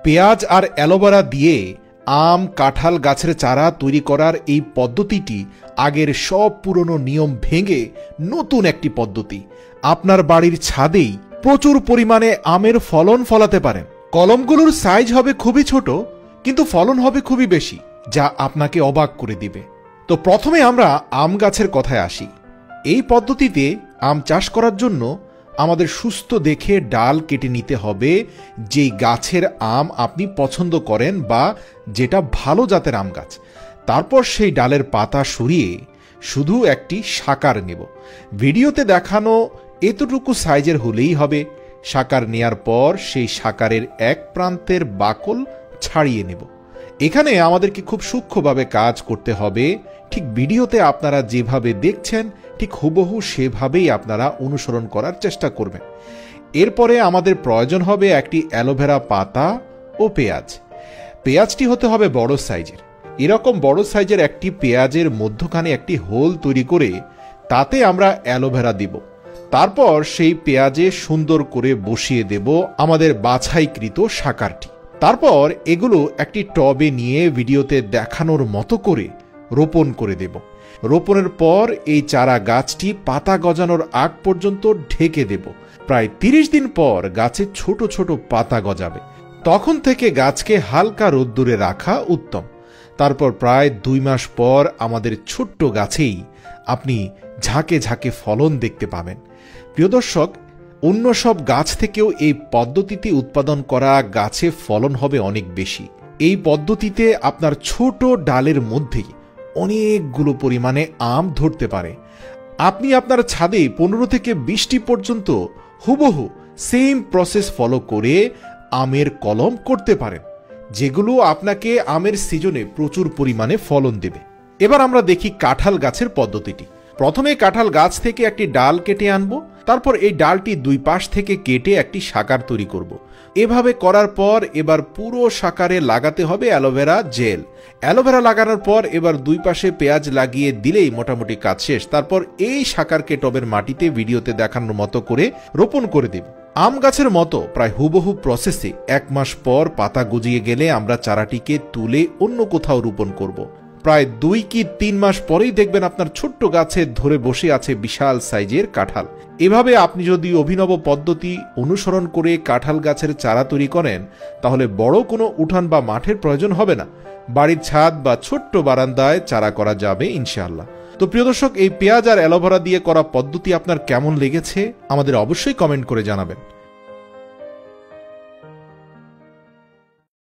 পেঁয়াজ আর অ্যালোভেরা দিয়ে আম কাঁঠাল গাছের চারা তৈরি করার এই পদ্ধতিটি আগের সব পুরনো নিয়ম ভেঙে নতুন একটি পদ্ধতি। আপনার বাড়ির ছাদেই প্রচুর পরিমাণে আমের ফলন ফলাতে পারেন। কলমগুলোর সাইজ হবে খুবই ছোট, কিন্তু ফলন হবে খুবই বেশি, যা আপনাকে অবাক করে দিবে। তো প্রথমে আমরা আম গাছের কথায় আসি। এই পদ্ধতিতে আম চাষ করার জন্য আমাদের সুস্থ দেখে ডাল কেটে নিতে হবে, যেই গাছের আম আপনি পছন্দ করেন বা যেটা ভালো জাতের আম গাছ। তারপর সেই ডালের পাতা সরিয়ে শুধু একটি শাকার নেব। ভিডিওতে দেখানো এতটুকু সাইজের হলেই হবে। শাকার নেয়ার পর সেই শাকারের এক প্রান্তের বাকল ছাড়িয়ে নেব। এখানে আমাদেরকে খুব সূক্ষ্মভাবে কাজ করতে হবে। ঠিক ভিডিওতে আপনারা যেভাবে দেখছেন ঠিক হুবহু সেভাবেই আপনারা অনুসরণ করার চেষ্টা করবেন। এরপরে আমাদের প্রয়োজন হবে একটি অ্যালোভেরা পাতা ও পেঁয়াজ। পেঁয়াজটি হতে হবে বড় সাইজের। এরকম বড় সাইজের একটি পেঁয়াজের মধ্যখানে একটি হোল তৈরি করে তাতে আমরা অ্যালোভেরা দিব। তারপর সেই পেঁয়াজে সুন্দর করে বসিয়ে দেব আমাদের বাছাইকৃত শাকারটি। তারপর এগুলো একটি টবে নিয়ে ভিডিওতে দেখানোর মতো করে রোপণ করে দেব। রোপণের পর এই চারা গাছটি পাতা গজানোর আগ পর্যন্ত ঢেকে দেব। প্রায় 30 দিন পর গাছে ছোট ছোট পাতা গজাবে। তখন থেকে গাছকে হালকা রোদ্দুরে রাখা উত্তম। তারপর প্রায় 2 মাস পর আমাদের ছোট্ট গাছেই আপনি ঝাঁকে ঝাঁকে ফলন দেখতে পাবেন। প্রিয় দর্শক, অন্য সব গাছ থেকেও এই পদ্ধতিতে উৎপাদন করা গাছে ফলন হবে অনেক বেশি। এই পদ্ধতিতে আপনার ছোট ডালের মধ্যেই অনেকগুলো পরিমাণে আম ধরতে পারে। আপনি আপনার ছাদে 15 থেকে 20টি পর্যন্ত হুবহু সেম প্রসেস ফলো করে আমের কলম করতে পারেন, যেগুলো আপনাকে আমের সিজনে প্রচুর পরিমাণে ফলন দেবে। এবার আমরা দেখি কাঁঠাল গাছের পদ্ধতিটি। প্রথমে কাঁঠাল গাছ থেকে একটি ডাল কেটে আনবো। তারপর এই ডালটি 2 পাশ থেকে কেটে একটি শাকার তৈরি করব। এভাবে করার পর এবার পুরো শাকারে লাগাতে হবে অ্যালোভেরা জেল। অ্যালোভেরা লাগানোর পর এবার 2 পাশে পেঁয়াজ লাগিয়ে দিলেই মোটামুটি কাজ শেষ। তারপর এই শাকারকে টবের মাটিতে ভিডিওতে দেখানোর মতো করে রোপণ করে দেব। আম গাছের মতো প্রায় হুবহু প্রসেসে 1 মাস পর পাতা গজিয়ে গেলে আমরা চারাটিকে তুলে অন্য কোথাও রোপণ করব। প্রায় 2 কি 3 মাস পরেই দেখবেন আপনার ছোট্ট গাছে ধরে বসে আছে বিশাল সাইজের কাঁঠাল। এভাবে আপনি যদি অভিনব পদ্ধতি অনুসরণ করে কাঁঠাল গাছের চারা তৈরি করেন, তাহলে বড় কোনো উঠান বা মাঠের প্রয়োজন হবে না। বাড়ির ছাদ বা ছোট্ট বারান্দায় চারা করা যাবে ইনশাআল্লাহ। তো প্রিয় দর্শক, এই পেঁয়াজ আর অ্যালোভেরা দিয়ে করা পদ্ধতি আপনার কেমন লেগেছে আমাদের অবশ্যই কমেন্ট করে জানাবেন।